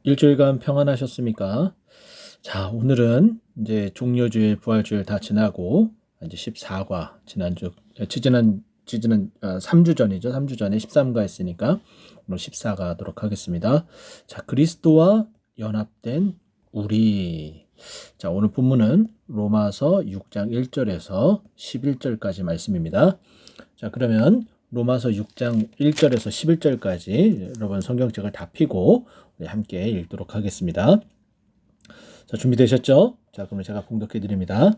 일주일간 평안하셨습니까? 자, 오늘은 이제 종료주일, 부활주일 다 지나고 이제 14과 지지난 3주 전이죠. 3주 전에 13가 했으니까 오늘 14가 하도록 하겠습니다. 자, 그리스도와 연합된 우리. 자, 오늘 본문은 로마서 6장 1절에서 11절까지 말씀입니다. 자, 그러면 로마서 6장 1절에서 11절까지 여러분 성경책을 다 펴고 우리 함께 읽도록 하겠습니다. 자, 준비되셨죠? 자, 그러면 제가 봉독해 드립니다.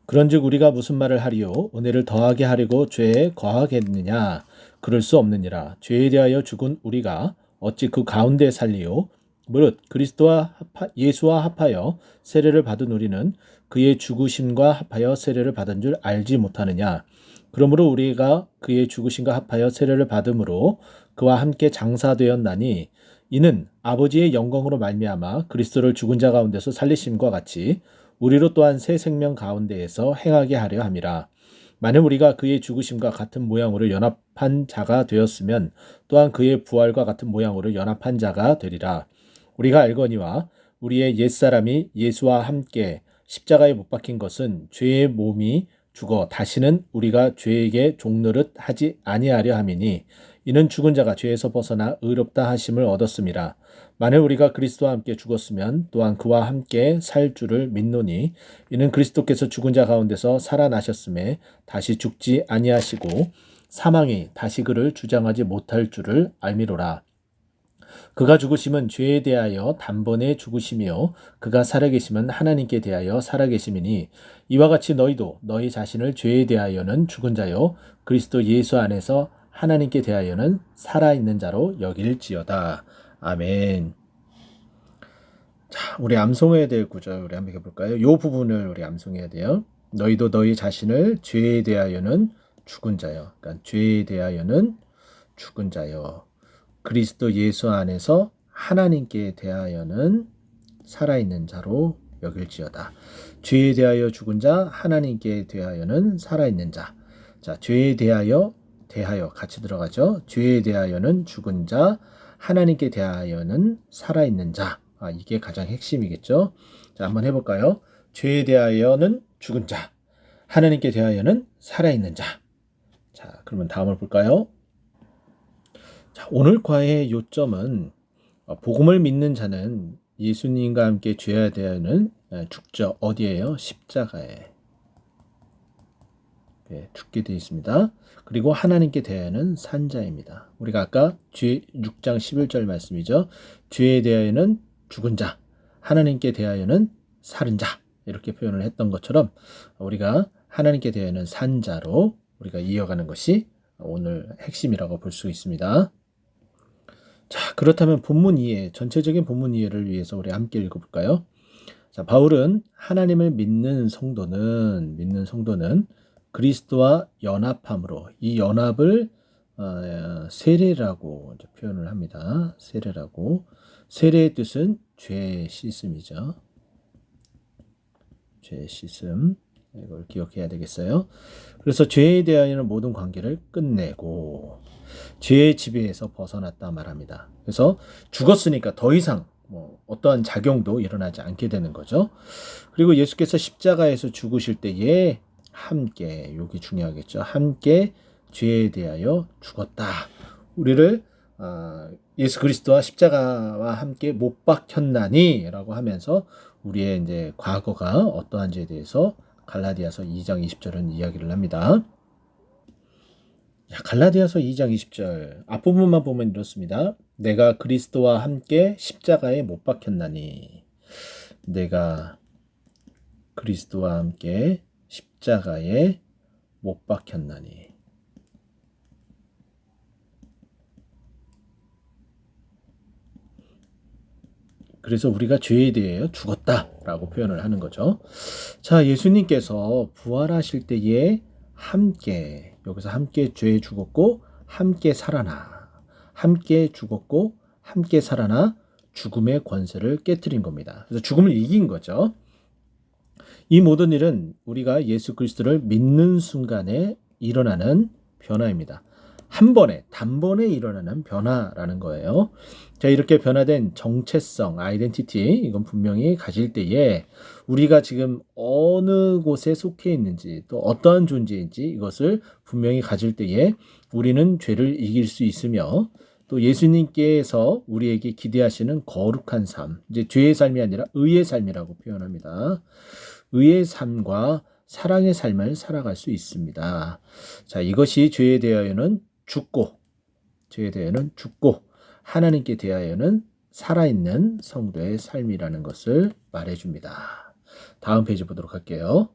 그런즉 우리가 무슨 말을 하리요? 은혜를 더하게 하려고 죄에 거하겠느냐? 그럴 수 없느니라. 죄에 대하여 죽은 우리가 어찌 그 가운데 살리요? 무릇 그리스도와 예수와 합하여 세례를 받은 우리는 그의 죽으심과 합하여 세례를 받은 줄 알지 못하느냐? 그러므로 우리가 그의 죽으심과 합하여 세례를 받음으로 그와 함께 장사되었나니 이는 아버지의 영광으로 말미암아 그리스도를 죽은 자 가운데서 살리심과 같이 우리로 또한 새 생명 가운데에서 행하게 하려 함이라. 만일 우리가 그의 죽으심과 같은 모양으로 연합한 자가 되었으면 또한 그의 부활과 같은 모양으로 연합한 자가 되리라. 우리가 알거니와 우리의 옛사람이 예수와 함께 십자가에 못 박힌 것은 죄의 몸이 죽어 다시는 우리가 죄에게 종노릇 하지 아니하려 함이니 이는 죽은 자가 죄에서 벗어나 의롭다 하심을 얻었음이라. 만일 우리가 그리스도와 함께 죽었으면 또한 그와 함께 살 줄을 믿노니 이는 그리스도께서 죽은 자 가운데서 살아나셨음에 다시 죽지 아니하시고 사망이 다시 그를 주장하지 못할 줄을 알미로라. 그가 죽으심은 죄에 대하여 단번에 죽으심이요 그가 살아계심은 하나님께 대하여 살아계심이니 이와 같이 너희도 너희 자신을 죄에 대하여는 죽은 자요 그리스도 예수 안에서 하나님께 대하여는 살아있는 자로 여길지어다. 아멘. 자, 우리 암송해야 될 구절 우리 한번 해볼까요? 이 부분을 우리 암송해야 돼요. 너희도 너희 자신을 죄에 대하여는 죽은 자요. 그러니까 죄에 대하여는 죽은 자요. 그리스도 예수 안에서 하나님께 대하여는 살아있는 자로 여길지어다. 죄에 대하여 죽은 자, 하나님께 대하여는 살아있는 자. 자, 죄에 대하여 같이 들어가죠. 죄에 대하여는 죽은 자, 하나님께 대하여는 살아있는 자. 이게 가장 핵심이겠죠. 자, 한번 해볼까요? 죄에 대하여는 죽은 자, 하나님께 대하여는 살아있는 자. 자, 그러면 다음을 볼까요? 자, 오늘 과의 요점은 복음을 믿는 자는 예수님과 함께 죄에 대하여는 죽죠. 어디에요? 십자가에 죽게 되어 있습니다. 그리고 하나님께 대하여는 산 자입니다. 우리가 아까 6장 11절 말씀이죠. 죄에 대하여는 죽은 자, 하나님께 대하여는 살은 자 이렇게 표현을 했던 것처럼 우리가 하나님께 대하여는 산 자로 우리가 이어가는 것이 오늘 핵심이라고 볼 수 있습니다. 자, 그렇다면 본문 이해, 전체적인 본문 이해를 위해서 우리 함께 읽어볼까요? 자, 바울은 하나님을 믿는 성도는 그리스도와 연합함으로 이 연합을 세례라고 표현을 합니다. 세례라고. 세례의 뜻은 죄 씻음이죠. 죄 씻음. 이걸 기억해야 되겠어요. 그래서 죄에 대하여는 모든 관계를 끝내고 죄의 지배에서 벗어났다 말합니다. 그래서 죽었으니까 더 이상 어떠한 작용도 일어나지 않게 되는 거죠. 그리고 예수께서 십자가에서 죽으실 때에 함께, 여기 중요하겠죠. 함께 죄에 대하여 죽었다. 우리를 예수 그리스도와 십자가와 함께 못 박혔나니 라고 하면서 우리의 이제 과거가 어떠한지에 대해서 갈라디아서 2장 20절은 이야기를 합니다. 갈라디아서 2장 20절 앞부분만 보면 이렇습니다. 내가 그리스도와 함께 십자가에 못 박혔나니. 내가 그리스도와 함께 십자가에 못 박혔나니. 그래서 우리가 죄에 대해 죽었다라고 표현을 하는 거죠. 자, 예수님께서 부활하실 때에 함께, 여기서 함께 죄에 죽었고 함께 살아나, 함께 죽었고 함께 살아나 죽음의 권세를 깨뜨린 겁니다. 그래서 죽음을 이긴 거죠. 이 모든 일은 우리가 예수 그리스도를 믿는 순간에 일어나는 변화입니다. 한 번에 단번에 일어나는 변화라는 거예요. 자, 이렇게 변화된 정체성, 아이덴티티, 이건 분명히 가질 때에 우리가 지금 어느 곳에 속해 있는지 또 어떠한 존재인지 이것을 분명히 가질 때에 우리는 죄를 이길 수 있으며 또 예수님께서 우리에게 기대하시는 거룩한 삶, 이제 죄의 삶이 아니라 의의 삶이라고 표현합니다. 의의 삶과 사랑의 삶을 살아갈 수 있습니다. 자, 이것이 죄에 대하여는 죽고 하나님께 대하여는 살아있는 성도의 삶이라는 것을 말해줍니다. 다음 페이지 보도록 할게요.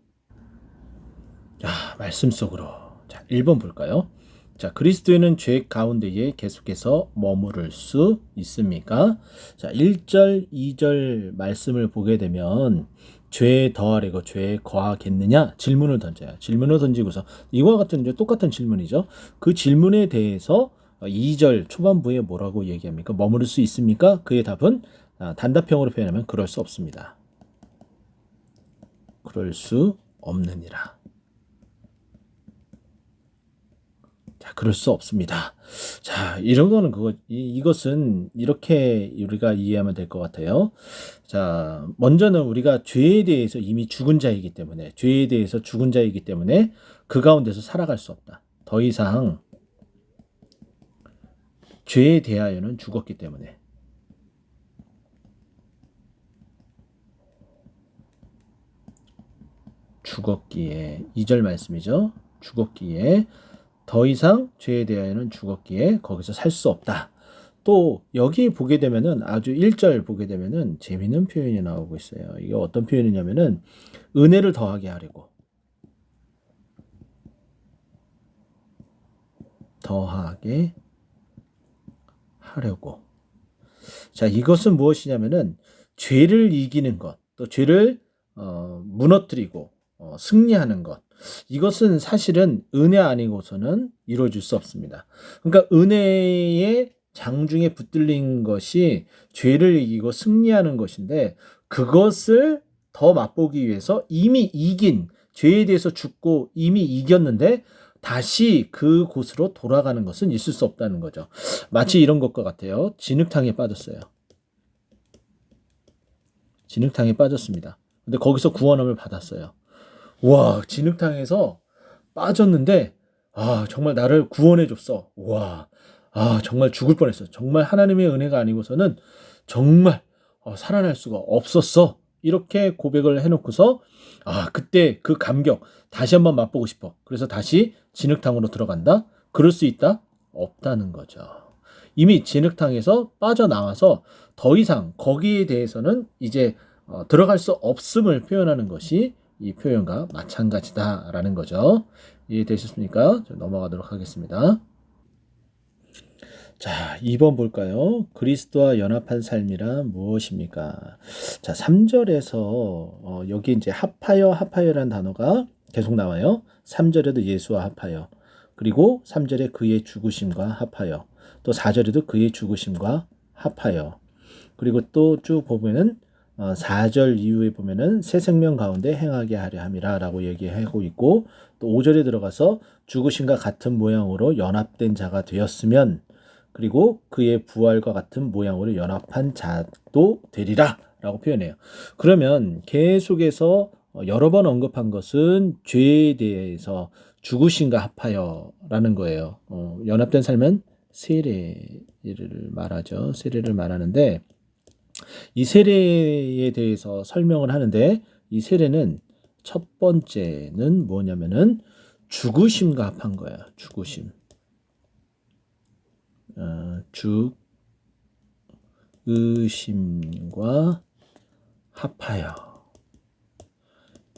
자, 말씀 속으로. 자, 1번 볼까요? 자, 그리스도인은 죄 가운데에 계속해서 머무를 수 있습니까? 자, 1절, 2절 말씀을 보게 되면 죄에 더하려고 죄에 거하겠느냐? 질문을 던져요. 질문을 던지고서 이와 같은 이제 똑같은 질문이죠. 그 질문에 대해서 2절 초반부에 뭐라고 얘기합니까? 머무를 수 있습니까? 그의 답은 단답형으로 표현하면 그럴 수 없습니다. 그럴 수 없느니라. 자, 그럴 수 없습니다. 자, 이런 거는 이것은 이렇게 우리가 이해하면 될 것 같아요. 자, 먼저는 우리가 죄에 대해서 이미 죽은 자이기 때문에, 죄에 대해서 죽은 자이기 때문에 그 가운데서 살아갈 수 없다. 더 이상 죄에 대하여는 죽었기 때문에. 죽었기에, 2절 말씀이죠. 죽었기에, 더 이상 죄에 대하여는 죽었기에 거기서 살 수 없다. 또 여기 보게 되면은 아주 1절 보게 되면은 재미있는 표현이 나오고 있어요. 이게 어떤 표현이냐면은 은혜를 더하게 하려고. 더하게 하려고. 자, 이것은 무엇이냐면은 죄를 이기는 것, 또 죄를 무너뜨리고 승리하는 것. 이것은 사실은 은혜 아니고서는 이루어질 수 없습니다. 그러니까 은혜의 장중에 붙들린 것이 죄를 이기고 승리하는 것인데 그것을 더 맛보기 위해서 이미 이긴 죄에 대해서 죽고 이미 이겼는데 다시 그곳으로 돌아가는 것은 있을 수 없다는 거죠. 마치 이런 것과 같아요. 진흙탕에 빠졌어요. 진흙탕에 빠졌습니다. 근데 거기서 구원함을 받았어요. 와, 진흙탕에서 빠졌는데 정말 나를 구원해 줬어. 와, 정말 죽을 뻔했어. 정말 하나님의 은혜가 아니고서는 정말 살아날 수가 없었어. 이렇게 고백을 해놓고서 그때 그 감격 다시 한번 맛보고 싶어. 그래서 다시 진흙탕으로 들어간다. 그럴 수 있다? 없다는 거죠. 이미 진흙탕에서 빠져나와서 더 이상 거기에 대해서는 이제 들어갈 수 없음을 표현하는 것이 이 표현과 마찬가지다라는 거죠. 이해되셨습니까? 넘어가도록 하겠습니다. 자, 2번 볼까요? 그리스도와 연합한 삶이란 무엇입니까? 자, 3절에서 여기 이제 합하여라는 단어가 계속 나와요. 3절에도 예수와 합하여. 그리고 3절에 그의 죽으심과 합하여. 또 4절에도 그의 죽으심과 합하여. 그리고 또 쭉 보면은 4절 이후에 보면은 새 생명 가운데 행하게 하려 함이라라고 얘기하고 있고 또 5절에 들어가서 죽으심과 같은 모양으로 연합된 자가 되었으면 그리고 그의 부활과 같은 모양으로 연합한 자도 되리라 라고 표현해요. 그러면 계속해서 여러 번 언급한 것은 죄에 대해서 죽으심과 합하여라는 거예요. 연합된 삶은 세례를 말하죠. 세례를 말하는데 이 세례에 대해서 설명을 하는데 이 세례는 첫 번째는 뭐냐면은 죽으심과 합한 거야. 죽으심. 죽으심과 합하여.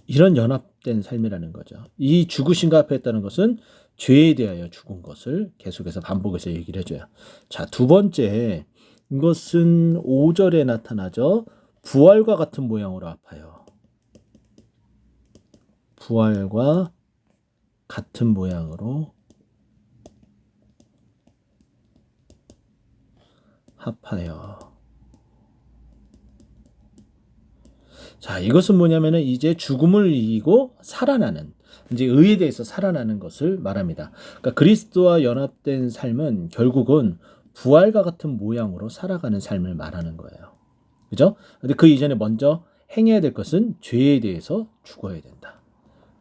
이런 연합된 삶이라는 거죠. 이 죽으심과 합했다는 것은 죄에 대하여 죽은 것을 계속해서 반복해서 얘기를 해줘요. 자, 두 번째, 이것은 5절에 나타나죠. 부활과 같은 모양으로 합하여. 부활과 같은 모양으로 합하여. 자, 이것은 뭐냐면은 이제 죽음을 이기고 살아나는, 이제 의에 대해서 살아나는 것을 말합니다. 그러니까 그리스도와 연합된 삶은 결국은 부활과 같은 모양으로 살아가는 삶을 말하는 거예요. 그죠? 근데 그 이전에 먼저 행해야 될 것은 죄에 대해서 죽어야 된다.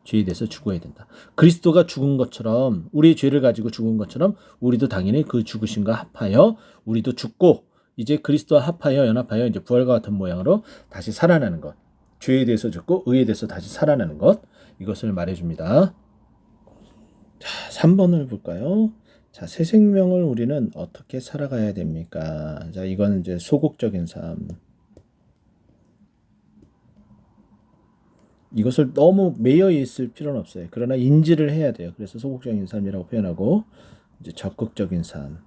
죄에 대해서 죽어야 된다. 그리스도가 죽은 것처럼, 우리의 죄를 가지고 죽은 것처럼 우리도 당연히 그 죽으심과 합하여 우리도 죽고, 이제 그리스도와 합하여 연합하여 이제 부활과 같은 모양으로 다시 살아나는 것. 죄에 대해서 죽고 의에 대해서 다시 살아나는 것. 이것을 말해줍니다. 자, 3번을 볼까요? 자, 새 생명을 우리는 어떻게 살아가야 됩니까? 자, 이건 이제 소극적인 삶. 이것을 너무 매여 있을 필요는 없어요. 그러나 인지를 해야 돼요. 그래서 소극적인 삶이라고 표현하고, 이제 적극적인 삶.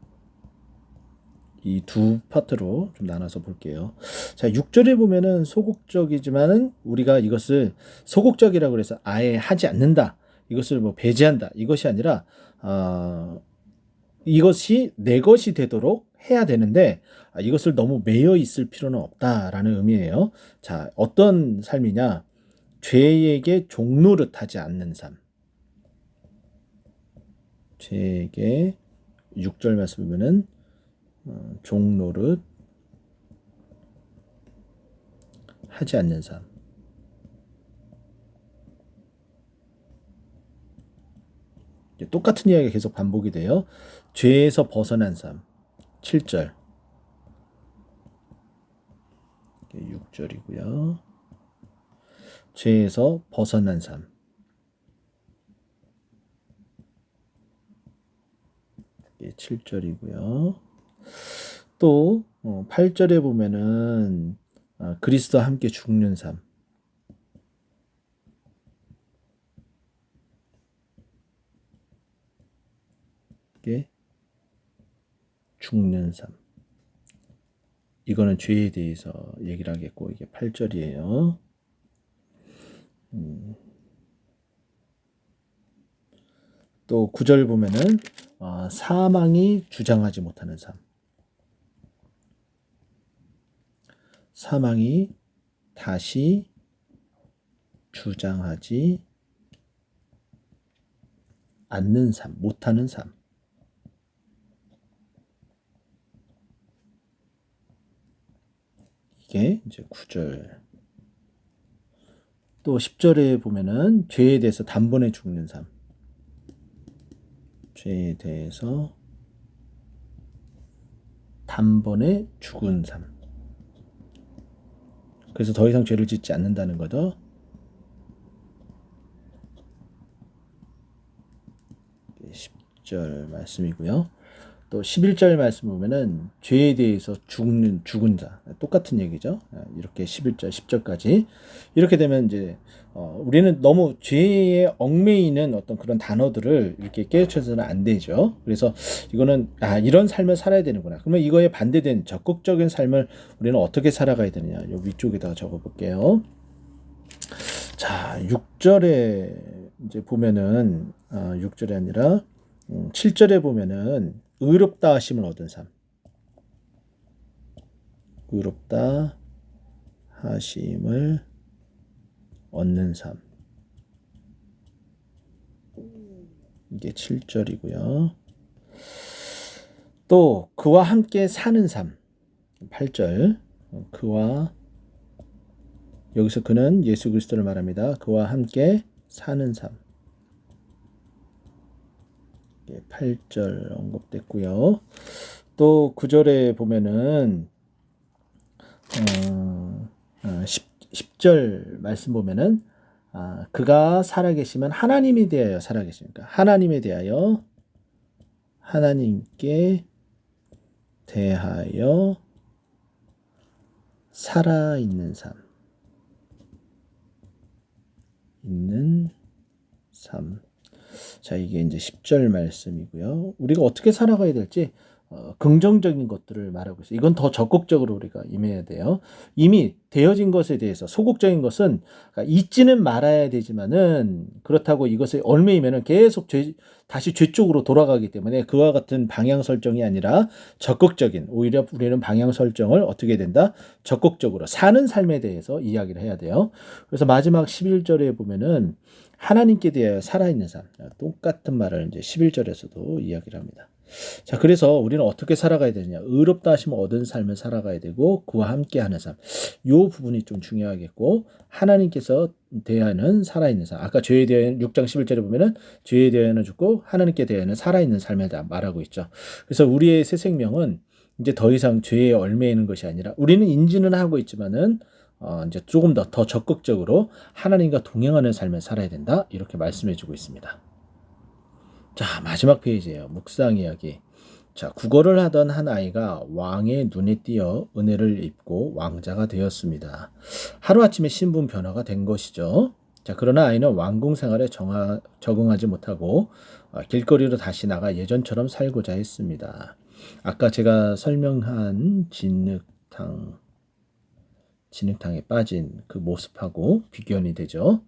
이 두 파트로 좀 나눠서 볼게요. 자, 6절에 보면은 소극적이지만은 우리가 이것을 소극적이라고 해서 아예 하지 않는다. 이것을 뭐 배제한다. 이것이 아니라 이것이 내 것이 되도록 해야 되는데 이것을 너무 매여 있을 필요는 없다라는 의미예요. 자, 어떤 삶이냐? 죄에게 종노릇하지 않는 삶. 죄에게 6절 말씀 보면은 종노릇 하지 않는 삶. 똑같은 이야기가 계속 반복이 돼요. 죄에서 벗어난 삶. 7절. 6절이고요. 죄에서 벗어난 삶. 7절이고요. 또 8절에 보면은 그리스도와 함께 죽는 삶. 이게 죽는 삶. 이거는 죄에 대해서 얘기를 하겠고 이게 8절이에요. 또 9절 보면은 사망이 주장하지 못하는 삶. 사망이 다시 주장하지 않는 삶, 못하는 삶. 이게 이제 9절. 또 10절에 보면은 죄에 대해서 단번에 죽는 삶. 죄에 대해서 단번에 죽은 삶. 그래서 더 이상 죄를 짓지 않는다는 거죠. 10절 말씀이고요. 또 11절 말씀 보면은 죄에 대해서 죽은 자. 똑같은 얘기죠. 이렇게 11절, 10절까지. 이렇게 되면 이제 우리는 너무 죄에 얽매이는 어떤 그런 단어들을 이렇게 깨우쳐서는 안 되죠. 그래서 이거는 이런 삶을 살아야 되는구나. 그러면 이거에 반대된 적극적인 삶을 우리는 어떻게 살아가야 되느냐. 요 위쪽에다가 적어 볼게요. 자, 6절에 이제 보면은 6절이 아니라 7절에 보면은 의롭다 하심을 얻은 삶. 의롭다 하심을 얻는 삶. 이게 7절이고요. 또 그와 함께 사는 삶. 8절. 그와 여기서 그는 예수 그리스도를 말합니다. 그와 함께 사는 삶. 8절 언급됐고요. 또 9절에 보면은 10절 말씀 보면은 그가 살아계시면 하나님에 대하여 살아계십니까? 하나님에 대하여 하나님께 대하여 살아있는 삶. 있는 삶. 자, 이게 이제 10절 말씀이고요. 우리가 어떻게 살아가야 될지 긍정적인 것들을 말하고 있어요. 이건 더 적극적으로 우리가 임해야 돼요. 이미 되어진 것에 대해서 소극적인 것은 그러니까 잊지는 말아야 되지만은 그렇다고 이것에 얽매이면은 계속 다시 죄 쪽으로 돌아가기 때문에 그와 같은 방향 설정이 아니라 적극적인 오히려 우리는 방향 설정을 어떻게 해야 된다? 적극적으로 사는 삶에 대해서 이야기를 해야 돼요. 그래서 마지막 11절에 보면은 하나님께 대하여 살아있는 삶. 똑같은 말을 이제 11절에서도 이야기를 합니다. 자, 그래서 우리는 어떻게 살아가야 되느냐? 의롭다 하심을 얻은 삶을 살아가야 되고 그와 함께 하는 삶. 요 부분이 좀 중요하겠고 하나님께서 대하여는 살아있는 삶. 아까 죄에 대하여는 6장 11절에 보면은 죄에 대하여는 죽고 하나님께 대하여는 살아있는 삶을 다 말하고 있죠. 그래서 우리의 새 생명은 이제 더 이상 죄에 얽매이는 것이 아니라 우리는 인지는 하고 있지만은 이제 조금 더 적극적으로 하나님과 동행하는 삶을 살아야 된다. 이렇게 말씀해주고 있습니다. 자, 마지막 페이지예요. 묵상 이야기. 자, 국어를 하던 한 아이가 왕의 눈에 띄어 은혜를 입고 왕자가 되었습니다. 하루아침에 신분 변화가 된 것이죠. 자, 그러나 아이는 왕궁 생활에 적응하지 못하고 길거리로 다시 나가 예전처럼 살고자 했습니다. 아까 제가 설명한 진흙탕에 빠진 그 모습하고 비견이 되죠.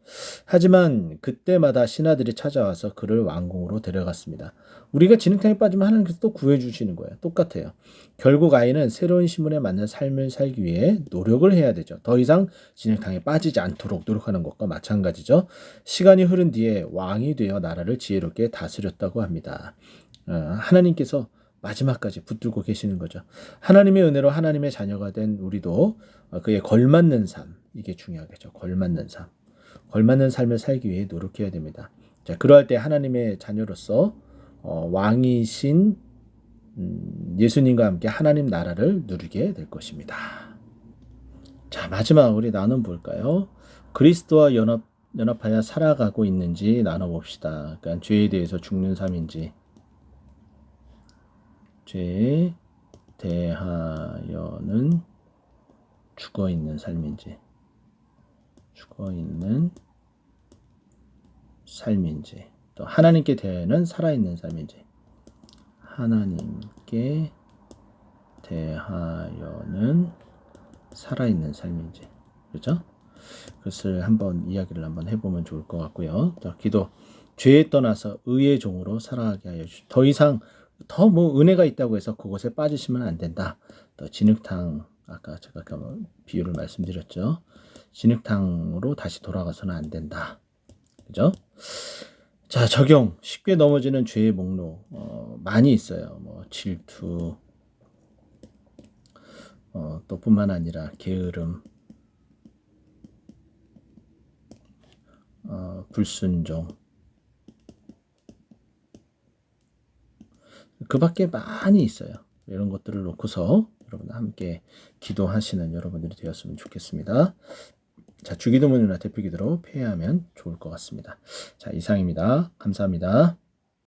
하지만 그때마다 신하들이 찾아와서 그를 왕궁으로 데려갔습니다. 우리가 진흙탕에 빠지면 하나님께서 또 구해주시는 거예요. 똑같아요. 결국 아이는 새로운 신분에 맞는 삶을 살기 위해 노력을 해야 되죠. 더 이상 진흙탕에 빠지지 않도록 노력하는 것과 마찬가지죠. 시간이 흐른 뒤에 왕이 되어 나라를 지혜롭게 다스렸다고 합니다. 하나님께서 마지막까지 붙들고 계시는 거죠. 하나님의 은혜로 하나님의 자녀가 된 우리도 그에 걸맞는 삶, 이게 중요하겠죠. 걸맞는 삶. 걸맞는 삶을 살기 위해 노력해야 됩니다. 자, 그러할 때 하나님의 자녀로서 왕이신 예수님과 함께 하나님 나라를 누리게 될 것입니다. 자, 마지막 우리 나눠 볼까요? 그리스도와 연합하여 살아가고 있는지 나눠봅시다. 그러니까 죄에 대해서 죽는 삶인지 죄에 대하여는 죽어있는 삶인지 또 하나님께 대하여는 살아있는 삶인지 하나님께 대하여는 살아있는 삶인지 그렇죠? 그것을 이야기를 한번 해보면 좋을 것 같고요. 자, 기도 죄에 떠나서 의의 종으로 살아가게 하여 주시옵소서. 더 이상 더 은혜가 있다고 해서 그곳에 빠지시면 안 된다. 또 진흙탕 아까 제가 비유를 말씀드렸죠. 진흙탕으로 다시 돌아가서는 안 된다. 그죠? 자, 적용. 쉽게 넘어지는 죄의 목록 많이 있어요. 질투 또 뿐만 아니라 게으름 불순종 그 밖에 많이 있어요. 이런 것들을 놓고서 여러분 함께 기도하시는 여러분들이 되었으면 좋겠습니다. 자, 주기도문이나 대표기도로 폐하면 좋을 것 같습니다. 자, 이상입니다. 감사합니다.